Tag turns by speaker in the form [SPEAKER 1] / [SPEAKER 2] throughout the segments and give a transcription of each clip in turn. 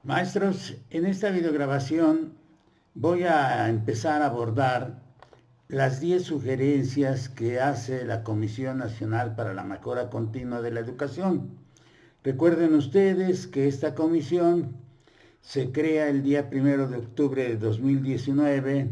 [SPEAKER 1] Maestros, en esta videograbación voy a empezar a abordar las 10 sugerencias que hace la Comisión Nacional para la Mejora Continua de la Educación. Recuerden ustedes que esta comisión se crea el día 1 de octubre de 2019.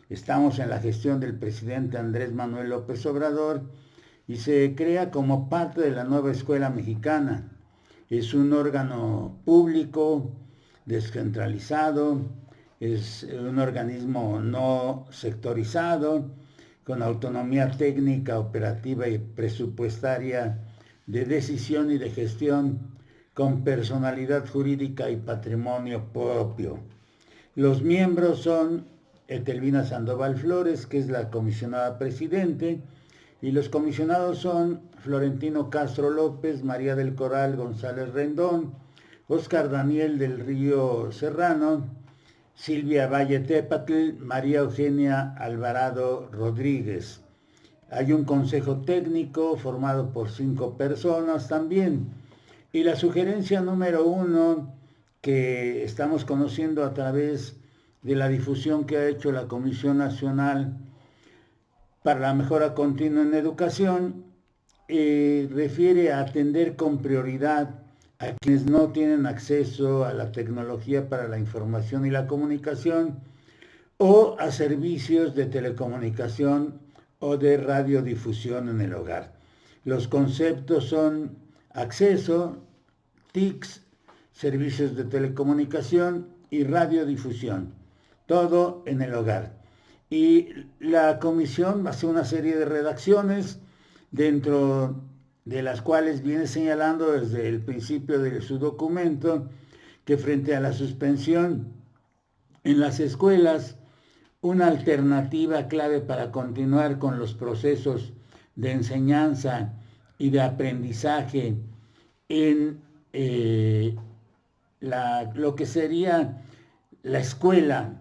[SPEAKER 1] Estamos en la gestión del presidente Andrés Manuel López Obrador y se crea como parte de la nueva escuela mexicana. Es un órgano público, descentralizado, es un organismo no sectorizado, con autonomía técnica, operativa y presupuestaria, de decisión y de gestión, con personalidad jurídica y patrimonio propio. Los miembros son Etelvina Sandoval Flores, que es la comisionada presidente, y los comisionados son Florentino Castro López, María del Corral González Rendón, Óscar Daniel del Río Serrano, Silvia Valle Tépatl, María Eugenia Alvarado Rodríguez. Hay un consejo técnico formado por 5 personas también. Y la sugerencia número 1, que estamos conociendo a través de la difusión que ha hecho la Comisión Nacional para la Mejora Continua en Educación, refiere a atender con prioridad a quienes no tienen acceso a la tecnología para la información y la comunicación o a servicios de telecomunicación o de radiodifusión en el hogar. Los conceptos son acceso, TICs, servicios de telecomunicación y radiodifusión, todo en el hogar. Y la comisión hace una serie de redacciones, dentro de las cuales viene señalando desde el principio de su documento que frente a la suspensión en las escuelas, una alternativa clave para continuar con los procesos de enseñanza y de aprendizaje en lo que sería la escuela,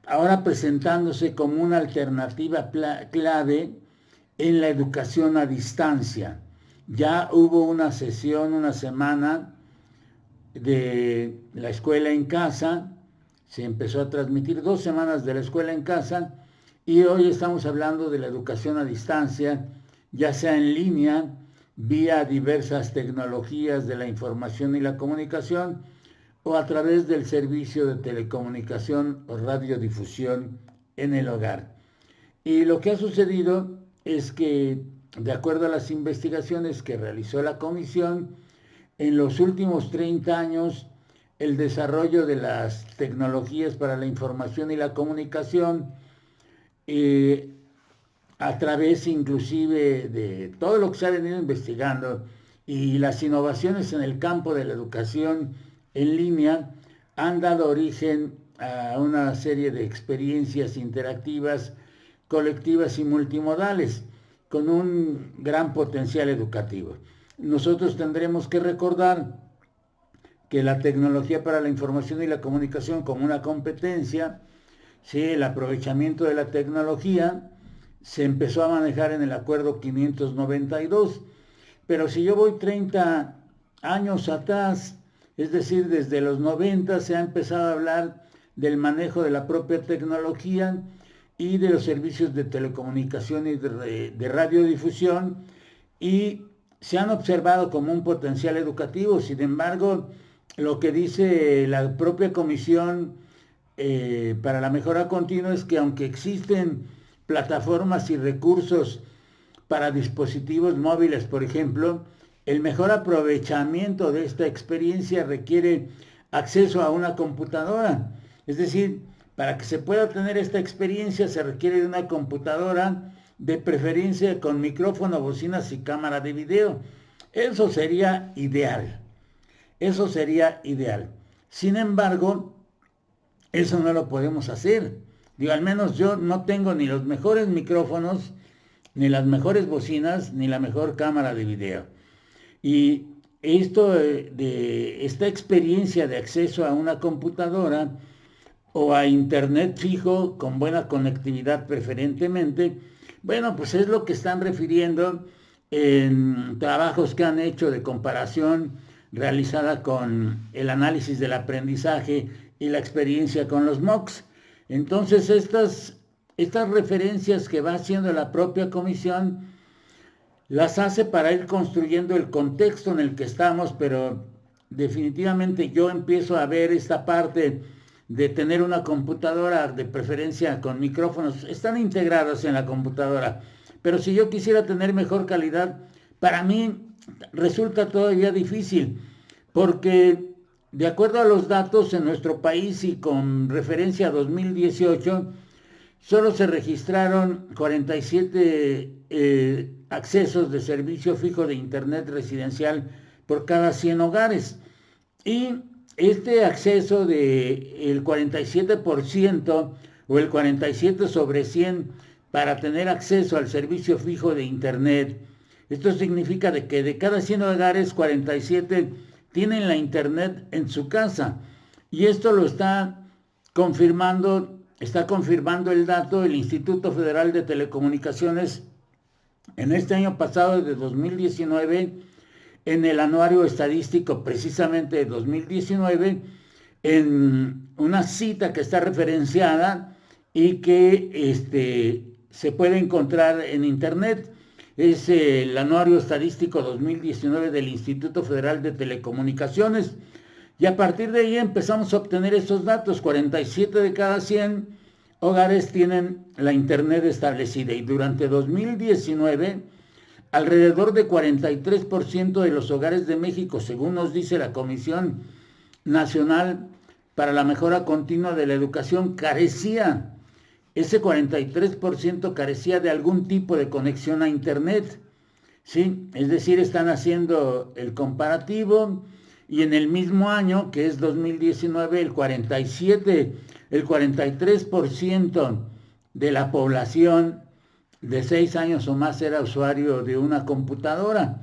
[SPEAKER 1] ahora presentándose como una alternativa clave en la educación a distancia. Ya hubo una sesión, una semana de la escuela en casa, se empezó a transmitir 2 semanas de la escuela en casa y hoy estamos hablando de la educación a distancia, ya sea en línea, vía diversas tecnologías de la información y la comunicación o a través del servicio de telecomunicación o radiodifusión en el hogar. Y lo que ha sucedido es que, de acuerdo a las investigaciones que realizó la comisión, en los últimos 30 años, el desarrollo de las tecnologías para la información y la comunicación, a través inclusive de todo lo que se ha venido investigando y las innovaciones en el campo de la educación en línea, han dado origen a una serie de experiencias interactivas, colectivas y multimodales, con un gran potencial educativo. Nosotros tendremos que recordar que la tecnología para la información y la comunicación como una competencia, ¿sí? El aprovechamiento de la tecnología se empezó a manejar en el Acuerdo 592, pero si yo voy 30 años atrás, es decir, desde los 90 se ha empezado a hablar del manejo de la propia tecnología y de los servicios de telecomunicación y de radiodifusión, y se han observado como un potencial educativo. Sin embargo, lo que dice la propia Comisión para la Mejora Continua es que aunque existen plataformas y recursos para dispositivos móviles, por ejemplo, el mejor aprovechamiento de esta experiencia requiere acceso a una computadora. Es decir, para que se pueda tener esta experiencia se requiere de una computadora, de preferencia con micrófono, bocinas y cámara de video. Eso sería ideal. Eso sería ideal. Sin embargo, eso no lo podemos hacer. Digo, al menos yo no tengo ni los mejores micrófonos, ni las mejores bocinas, ni la mejor cámara de video. Y esta experiencia de acceso a una computadora o a internet fijo con buena conectividad preferentemente, bueno, pues es lo que están refiriendo en trabajos que han hecho de comparación realizada con el análisis del aprendizaje y la experiencia con los MOOCs. Entonces, estas referencias que va haciendo la propia comisión las hace para ir construyendo el contexto en el que estamos, pero definitivamente yo empiezo a ver esta parte de tener una computadora, de preferencia con micrófonos, están integrados en la computadora, pero si yo quisiera tener mejor calidad, para mí resulta todavía difícil, porque de acuerdo a los datos en nuestro país y con referencia a 2018, solo se registraron 47 accesos de servicio fijo de internet residencial por cada 100 hogares. Y este acceso del 47% o el 47 sobre 100 para tener acceso al servicio fijo de internet, esto significa de que de cada 100 hogares, 47 tienen la internet en su casa. Y esto lo está confirmando el dato el Instituto Federal de Telecomunicaciones en este año pasado de 2019, en el anuario estadístico precisamente de 2019, en una cita que está referenciada y que se puede encontrar en internet. Es el anuario estadístico 2019 del Instituto Federal de Telecomunicaciones. Y a partir de ahí empezamos a obtener estos datos. 47 de cada 100 hogares tienen la internet establecida. Y durante 2019, alrededor de 43% de los hogares de México, según nos dice la Comisión Nacional para la Mejora Continua de la Educación, carecía. Ese 43% carecía de algún tipo de conexión a internet. ¿Sí? Es decir, están haciendo el comparativo. Y en el mismo año, que es 2019, el 43% de la población de 6 años o más era usuario de una computadora.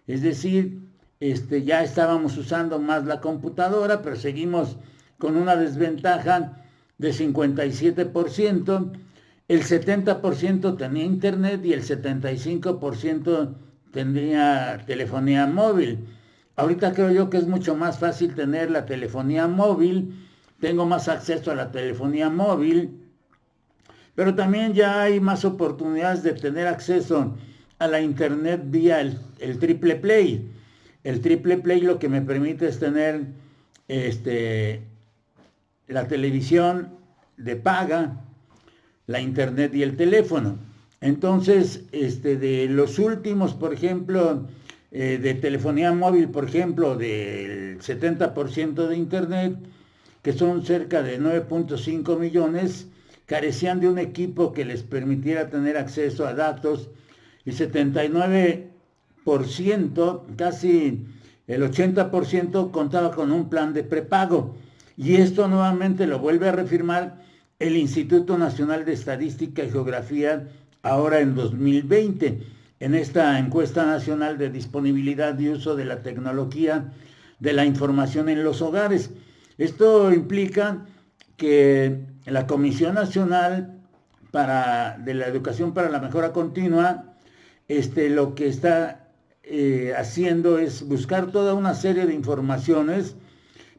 [SPEAKER 1] Es decir, ya estábamos usando más la computadora, pero seguimos con una desventaja de 57%. El 70% tenía internet y el 75% tenía telefonía móvil. Ahorita creo yo que es mucho más fácil tener la telefonía móvil, tengo más acceso a la telefonía móvil, pero también ya hay más oportunidades de tener acceso a la internet vía el Triple Play. El Triple Play lo que me permite es tener la televisión de paga, la internet y el teléfono. Entonces, de los últimos, por ejemplo, de telefonía móvil, por ejemplo, del 70% de internet, que son cerca de 9.5 millones, carecían de un equipo que les permitiera tener acceso a datos, y 79%, casi el 80%, contaba con un plan de prepago. Y esto nuevamente lo vuelve a reafirmar el Instituto Nacional de Estadística y Geografía ahora en 2020. En esta encuesta nacional de disponibilidad y uso de la tecnología de la información en los hogares. Esto implica que la Comisión Nacional de la Educación para la Mejora Continua, lo que está haciendo es buscar toda una serie de informaciones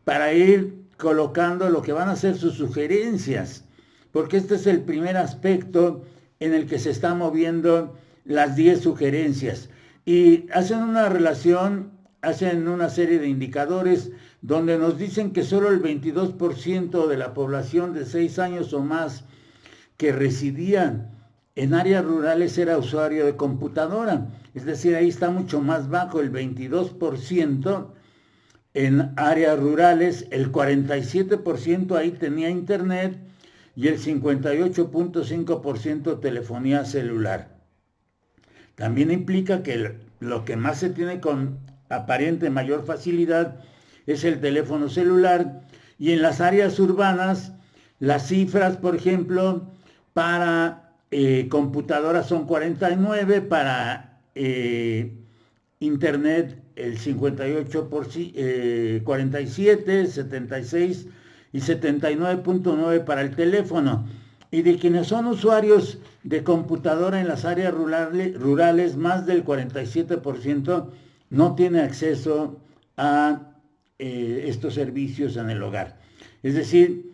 [SPEAKER 1] para ir colocando lo que van a ser sus sugerencias, porque este es el primer aspecto en el que se está moviendo las 10 sugerencias, y hacen una relación, hacen una serie de indicadores donde nos dicen que solo el 22% de la población de 6 años o más que residían en áreas rurales era usuario de computadora. Es decir, ahí está mucho más bajo, el 22% en áreas rurales, el 47% ahí tenía internet y el 58.5% telefonía celular. También implica que lo que más se tiene con aparente mayor facilidad es el teléfono celular, y en las áreas urbanas las cifras, por ejemplo, para computadoras son 49, para internet el 58 47, 76 y 79.9 para el teléfono. Y de quienes son usuarios de computadora en las áreas rurales, más del 47% no tiene acceso a estos servicios en el hogar. Es decir,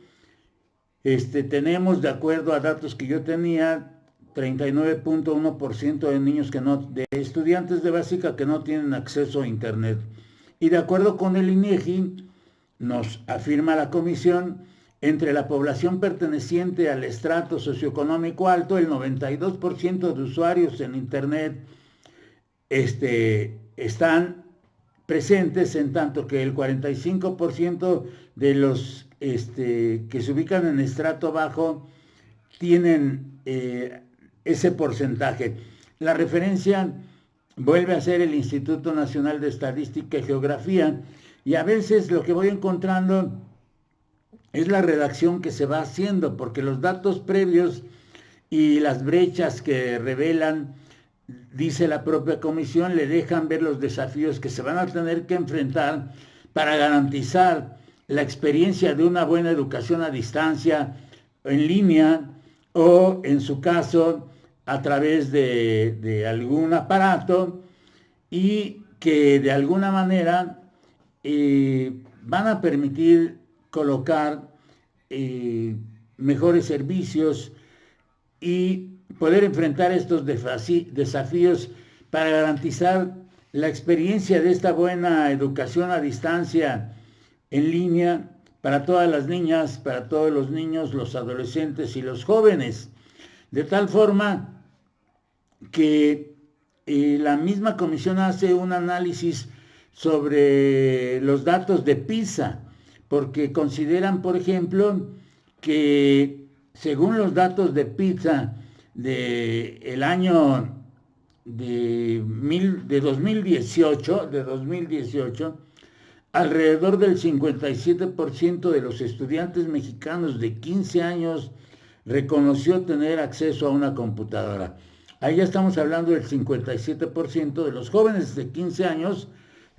[SPEAKER 1] tenemos, de acuerdo a datos que yo tenía, 39.1% de niños de estudiantes de básica que no tienen acceso a Internet. Y de acuerdo con el INEGI, nos afirma la comisión, entre la población perteneciente al estrato socioeconómico alto, el 92% de usuarios en Internet están presentes, en tanto que el 45% de los que se ubican en estrato bajo tienen ese porcentaje. La referencia vuelve a ser el Instituto Nacional de Estadística y Geografía, y a veces lo que voy encontrando es la redacción que se va haciendo, porque los datos previos y las brechas que revelan, dice la propia comisión, le dejan ver los desafíos que se van a tener que enfrentar para garantizar la experiencia de una buena educación a distancia, en línea, o en su caso a través de algún aparato, y que de alguna manera van a permitir colocar mejores servicios y poder enfrentar estos desafíos para garantizar la experiencia de esta buena educación a distancia en línea para todas las niñas, para todos los niños, los adolescentes y los jóvenes. De tal forma que la misma comisión hace un análisis sobre los datos de PISA, porque consideran, por ejemplo, que según los datos de PISA del año de 2018, alrededor del 57% de los estudiantes mexicanos de 15 años reconoció tener acceso a una computadora. Ahí ya estamos hablando del 57% de los jóvenes de 15 años,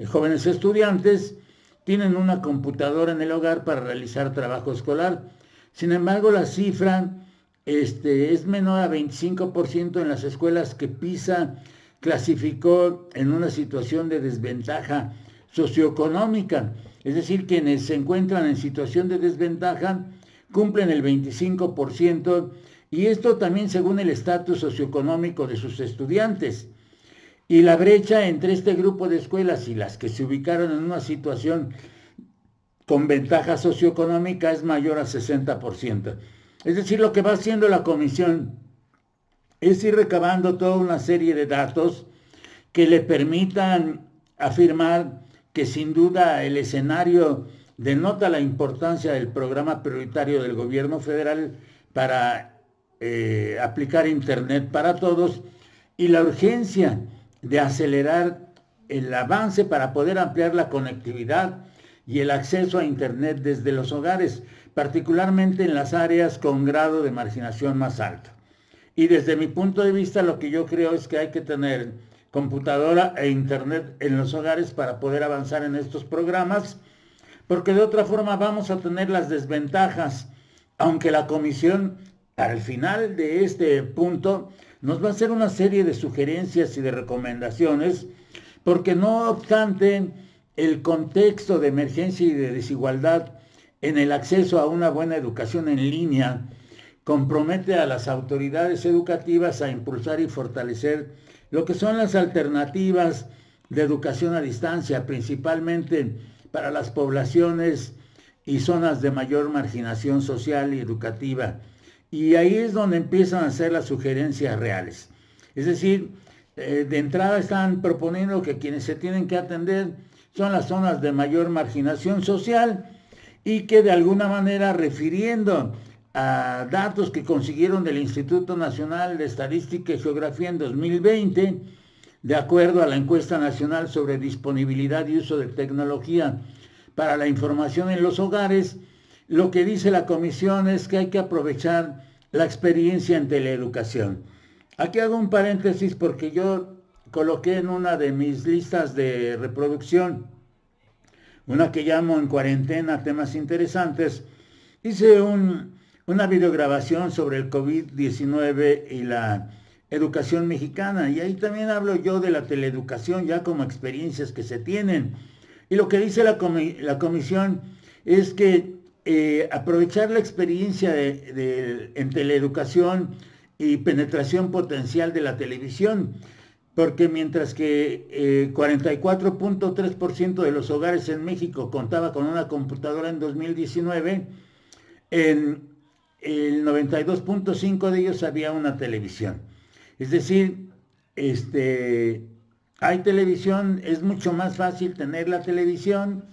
[SPEAKER 1] jóvenes estudiantes, tienen una computadora en el hogar para realizar trabajo escolar. Sin embargo, la cifra es menor a 25% en las escuelas que PISA clasificó en una situación de desventaja socioeconómica. Es decir, quienes se encuentran en situación de desventaja cumplen el 25%, y esto también según el estatus socioeconómico de sus estudiantes. Y la brecha entre este grupo de escuelas y las que se ubicaron en una situación con ventaja socioeconómica es mayor a 60%. Es decir, lo que va haciendo la comisión es ir recabando toda una serie de datos que le permitan afirmar que sin duda el escenario denota la importancia del programa prioritario del gobierno federal para aplicar Internet para todos, y la urgencia de acelerar el avance para poder ampliar la conectividad y el acceso a Internet desde los hogares, particularmente en las áreas con grado de marginación más alto. Y desde mi punto de vista, lo que yo creo es que hay que tener computadora e Internet en los hogares para poder avanzar en estos programas, porque de otra forma vamos a tener las desventajas, aunque la comisión al final de este punto nos va a hacer una serie de sugerencias y de recomendaciones, porque no obstante el contexto de emergencia y de desigualdad en el acceso a una buena educación en línea compromete a las autoridades educativas a impulsar y fortalecer lo que son las alternativas de educación a distancia, principalmente para las poblaciones y zonas de mayor marginación social y educativa. Y ahí es donde empiezan a hacer las sugerencias reales. Es decir, de entrada están proponiendo que quienes se tienen que atender son las zonas de mayor marginación social, y que de alguna manera, refiriendo a datos que consiguieron del Instituto Nacional de Estadística y Geografía en 2020, de acuerdo a la encuesta nacional sobre disponibilidad y uso de tecnología para la información en los hogares, lo que dice la comisión es que hay que aprovechar la experiencia en teleeducación. Aquí hago un paréntesis porque yo coloqué en una de mis listas de reproducción, una que llamo En Cuarentena, temas interesantes, hice una videograbación sobre el COVID-19 y la educación mexicana, y ahí también hablo yo de la teleeducación ya como experiencias que se tienen. Y lo que dice la comisión es que aprovechar la experiencia en teleeducación y penetración potencial de la televisión, porque mientras que 44.3% de los hogares en México contaba con una computadora en 2019, en el 92.5% de ellos había una televisión. Es decir, hay televisión, es mucho más fácil tener la televisión.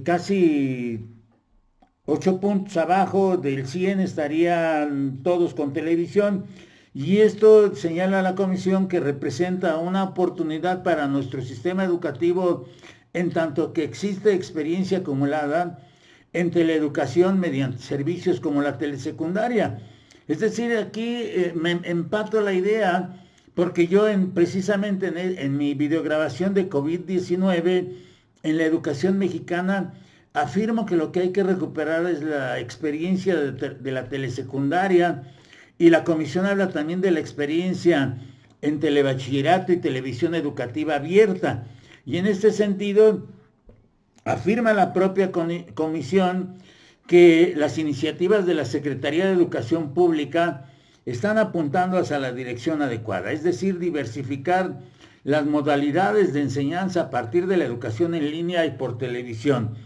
[SPEAKER 1] Casi 8 puntos abajo del 100 estarían todos con televisión, y esto señala la comisión que representa una oportunidad para nuestro sistema educativo, en tanto que existe experiencia acumulada en teleeducación mediante servicios como la telesecundaria. Es decir, aquí me empato la idea, porque yo precisamente en mi videograbación de COVID-19 en la educación mexicana afirmo que lo que hay que recuperar es la experiencia de la telesecundaria, y la comisión habla también de la experiencia en telebachillerato y televisión educativa abierta. Y en este sentido, afirma la propia comisión que las iniciativas de la Secretaría de Educación Pública están apuntando hacia la dirección adecuada, es decir, diversificar las modalidades de enseñanza a partir de la educación en línea y por televisión.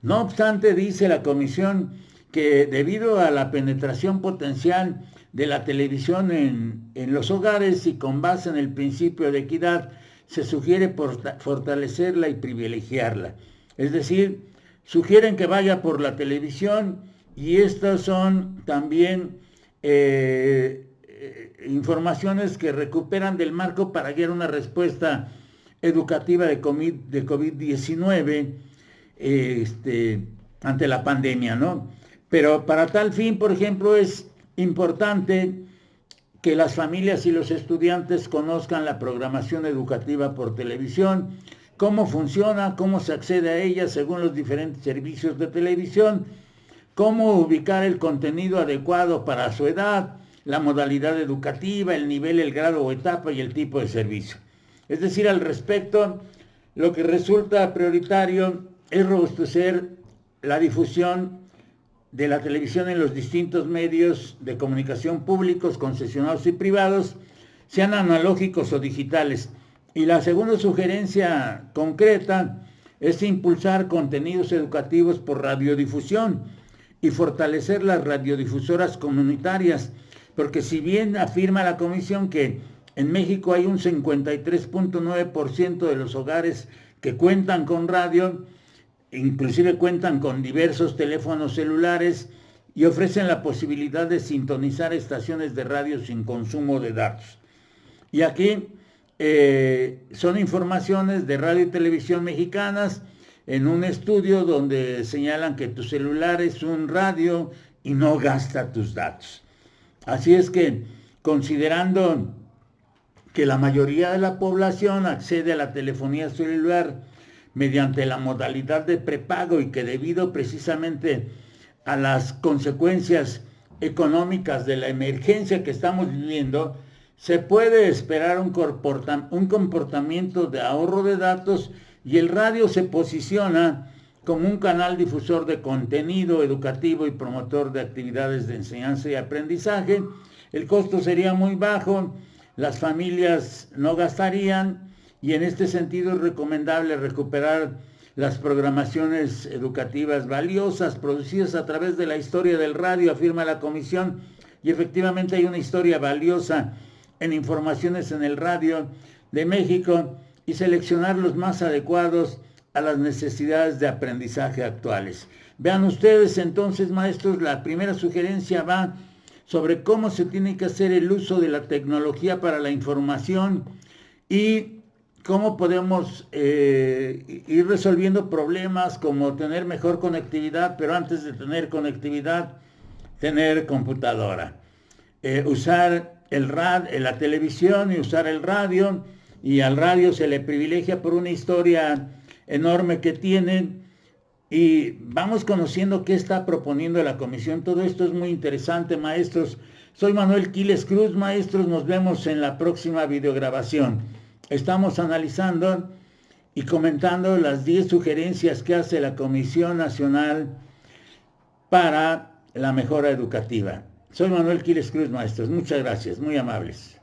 [SPEAKER 1] No obstante, dice la comisión que debido a la penetración potencial de la televisión en los hogares y con base en el principio de equidad, se sugiere fortalecerla y privilegiarla. Es decir, sugieren que vaya por la televisión, y estas son también informaciones que recuperan del marco para guiar una respuesta educativa de COVID-19 ante la pandemia, ¿no? Pero para tal fin, por ejemplo, es importante que las familias y los estudiantes conozcan la programación educativa por televisión, cómo funciona, cómo se accede a ella según los diferentes servicios de televisión, cómo ubicar el contenido adecuado para su edad, la modalidad educativa, el nivel, el grado o etapa y el tipo de servicio. Es decir, al respecto, lo que resulta prioritario es robustecer la difusión de la televisión en los distintos medios de comunicación públicos, concesionados y privados, sean analógicos o digitales. Y la segunda sugerencia concreta es impulsar contenidos educativos por radiodifusión y fortalecer las radiodifusoras comunitarias, porque si bien afirma la comisión que en México hay un 53.9% de los hogares que cuentan con radio, inclusive cuentan con diversos teléfonos celulares y ofrecen la posibilidad de sintonizar estaciones de radio sin consumo de datos. Y aquí son informaciones de Radio y Televisión Mexicanas en un estudio donde señalan que tu celular es un radio y no gasta tus datos. Así es que, considerando que la mayoría de la población accede a la telefonía celular mediante la modalidad de prepago, y que debido precisamente a las consecuencias económicas de la emergencia que estamos viviendo, se puede esperar un comportamiento de ahorro de datos, y el radio se posiciona como un canal difusor de contenido educativo y promotor de actividades de enseñanza y aprendizaje. El costo sería muy bajo, las familias no gastarían, y en este sentido es recomendable recuperar las programaciones educativas valiosas producidas a través de la historia del radio, afirma la comisión, y efectivamente hay una historia valiosa en informaciones en el radio de México, y seleccionar los más adecuados a las necesidades de aprendizaje actuales. Vean ustedes entonces, maestros, la primera sugerencia va sobre cómo se tiene que hacer el uso de la tecnología para la información y cómo podemos ir resolviendo problemas como tener mejor conectividad, pero antes de tener conectividad, tener computadora. Usar la televisión y usar el radio, y al radio se le privilegia por una historia enorme que tiene, y vamos conociendo qué está proponiendo la comisión. Todo esto es muy interesante, maestros. Soy Manuel Quiles Cruz, maestros, nos vemos en la próxima videograbación. Estamos analizando y comentando las 10 sugerencias que hace la Comisión Nacional para la Mejora Educativa. Soy Manuel Quiles Cruz, maestros. Muchas gracias, muy amables.